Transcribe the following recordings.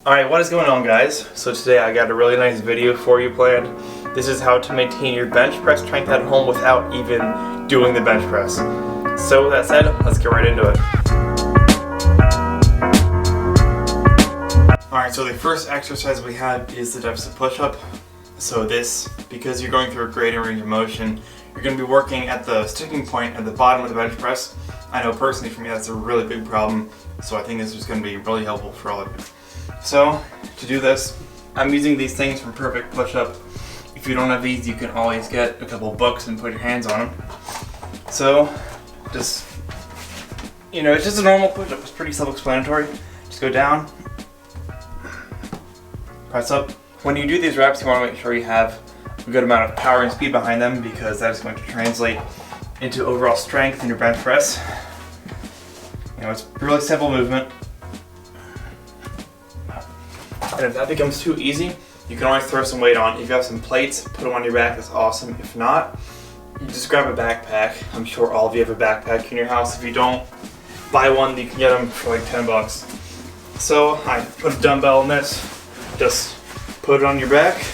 Alright, what is going on, guys? So today I got a really nice video for you planned. This is how to maintain your bench press strength at home without even doing the bench press. So with that said, let's get right into it. Alright, so the first exercise we have is the deficit push-up. So this, because you're going through a gradient range of motion, you're going to be working at the sticking point at the bottom of the bench press. I know personally for me that's a really big problem, so I think this is going to be really helpful for all of you. So, to do this, I'm using these things from Perfect Push-Up. If you don't have these, you can always get a couple books and put your hands on them. So, just, it's just a normal push-up. It's pretty self-explanatory. Just go down, press up. When you do these reps, you want to make sure you have a good amount of power and speed behind them because that is going to translate into overall strength in your bench press. It's a really simple movement. And if that becomes too easy, you can always throw some weight on. If you have some plates, put them on your back, that's awesome. If not, you just grab a backpack. I'm sure all of you have a backpack in your house. If you don't, buy one, you can get them for like 10 bucks. So I put a dumbbell in this, just put it on your back,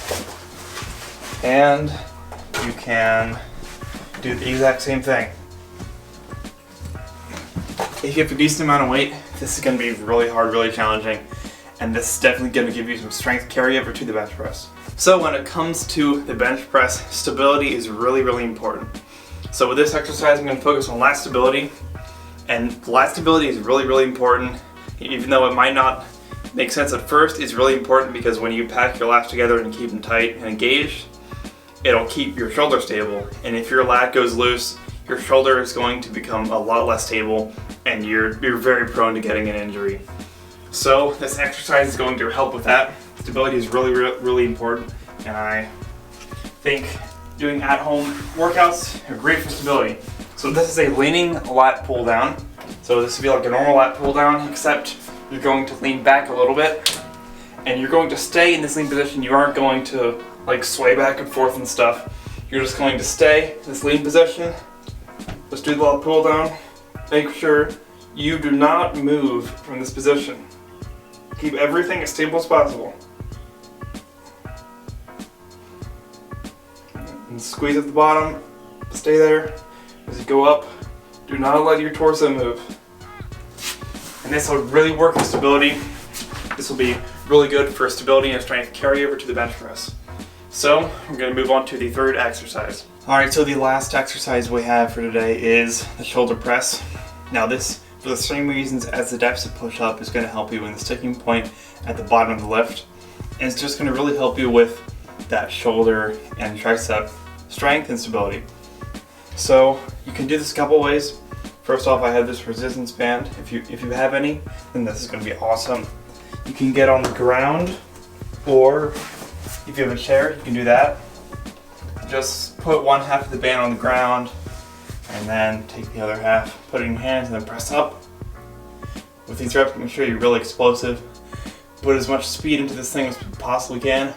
and you can do the exact same thing. If you have a decent amount of weight, this is going to be really hard, really challenging. And this is definitely going to give you some strength carryover to the bench press. So when it comes to the bench press, stability is really, really important. So with this exercise, I'm going to focus on lat stability. And lat stability is really, really important. Even though it might not make sense at first, it's really important because when you pack your lats together and keep them tight and engaged, it'll keep your shoulder stable. And if your lat goes loose, your shoulder is going to become a lot less stable and you're very prone to getting an injury. So this exercise is going to help with that. Stability is really, really important, and I think doing at-home workouts are great for stability. So this is a leaning lat pull down. So this would be like a normal lat pull down, except you're going to lean back a little bit, and you're going to stay in this lean position. You aren't going to like sway back and forth and stuff. You're just going to stay in this lean position. Let's do the lat pull down. Make sure you do not move from this position. Keep everything as stable as possible. And squeeze at the bottom. Stay there. As you go up, do not let your torso move. And this will really work with stability. This will be really good for stability and strength carryover to the bench press. So, we're going to move on to the third exercise. Alright, so the last exercise we have for today is the shoulder press. Now this, for the same reasons as the deficit push-up, is going to help you in the sticking point at the bottom of the lift. And it's just going to really help you with that shoulder and tricep strength and stability. So you can do this a couple ways. First off, I have this resistance band. If you have any, then this is going to be awesome. You can get on the ground, or if you have a chair, you can do that. Just put one half of the band on the ground, and then take the other half, put it in your hands, and then press up. With these reps, make sure you're really explosive. Put as much speed into this thing as you possibly can.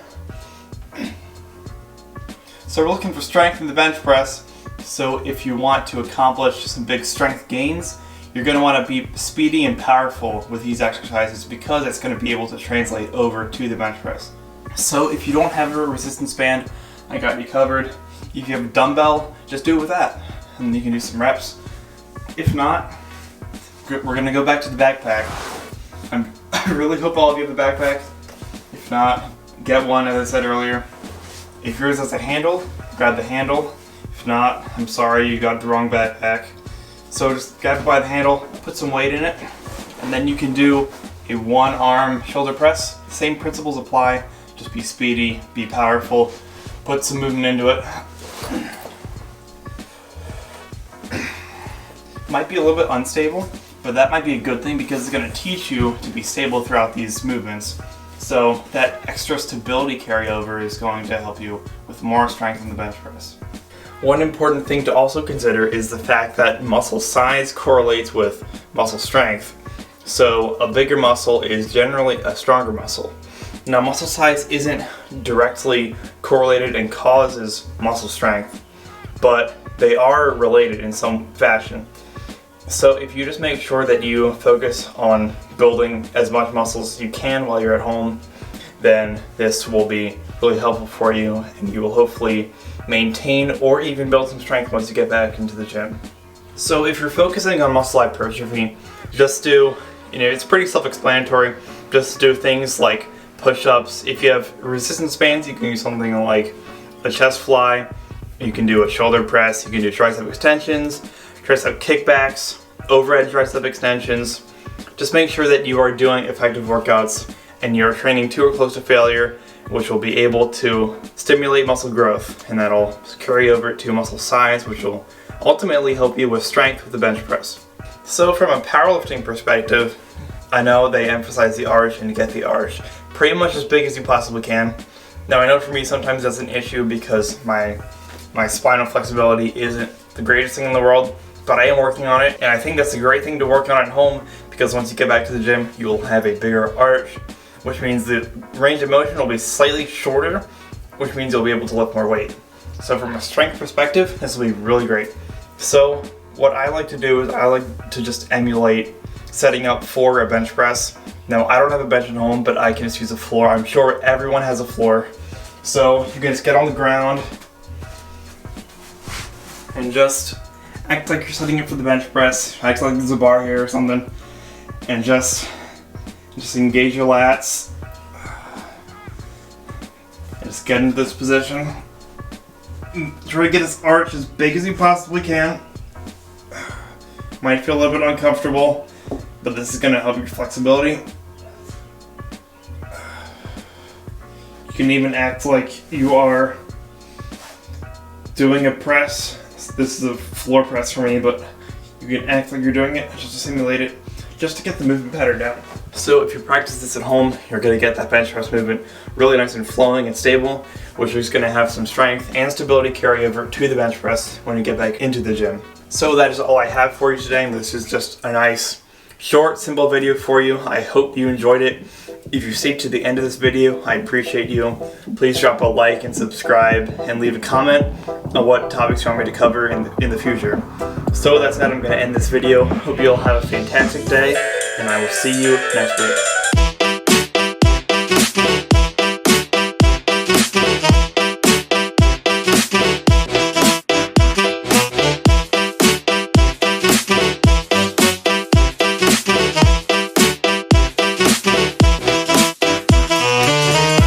So we're looking for strength in the bench press. So if you want to accomplish some big strength gains, you're going to want to be speedy and powerful with these exercises because it's going to be able to translate over to the bench press. So if you don't have a resistance band, I got you covered. If you have a dumbbell, just do it with that. And you can do some reps. If not, we're going to go back to the backpack. I really hope all of you have a backpack. If not, get one, as I said earlier. If yours has a handle, grab the handle. If not, I'm sorry, you got the wrong backpack. So just grab it by the handle, put some weight in it, and then you can do a one-arm shoulder press. The same principles apply, just be speedy, be powerful, put some movement into it. Might be a little bit unstable, but that might be a good thing because it's going to teach you to be stable throughout these movements. So that extra stability carryover is going to help you with more strength in the bench press. One important thing to also consider is the fact that muscle size correlates with muscle strength. So a bigger muscle is generally a stronger muscle. Now muscle size isn't directly correlated and causes muscle strength, but they are related in some fashion. So if you just make sure that you focus on building as much muscle as you can while you're at home, then this will be really helpful for you, and you will hopefully maintain or even build some strength once you get back into the gym. So if you're focusing on muscle hypertrophy, just do, it's pretty self-explanatory, just do things like push-ups. If you have resistance bands, you can use something like a chest fly, you can do a shoulder press, you can do tricep extensions, tricep kickbacks, overhead tricep extensions. Just make sure that you are doing effective workouts and you're training to or close to failure, which will be able to stimulate muscle growth, and that'll carry over to muscle size, which will ultimately help you with strength with the bench press. So from a powerlifting perspective, I know they emphasize the arch and get the arch pretty much as big as you possibly can. Now I know for me sometimes that's an issue because my spinal flexibility isn't the greatest thing in the world, but I am working on it, and I think that's a great thing to work on at home, because once you get back to the gym, you will have a bigger arch, which means the range of motion will be slightly shorter, which means you'll be able to lift more weight. So from a strength perspective, this will be really great. So what I like to do is I like to just emulate setting up for a bench press. Now I don't have a bench at home, but I can just use a floor. I'm sure everyone has a floor. So you can just get on the ground and just act like you're setting up for the bench press. Act like there's a bar here or something, and just engage your lats. And just get into this position. Try to get this arch as big as you possibly can. Might feel a little bit uncomfortable, but this is going to help your flexibility. You can even act like you are doing a press. This is a floor press for me, but you can act like you're doing it just to simulate it, just to get the movement pattern down. So if you practice this at home, you're going to get that bench press movement really nice and flowing and stable, which is going to have some strength and stability carry over to the bench press when you get back into the gym. So that is all I have for you today. This is just a nice, short, simple video for you. I hope you enjoyed it. If you stayed to the end of this video, I appreciate you. Please drop a like and subscribe and leave a comment on what topics you want me to cover in the future. So that's how I'm going to end this video. Hope you all have a fantastic day, and I will see you next week.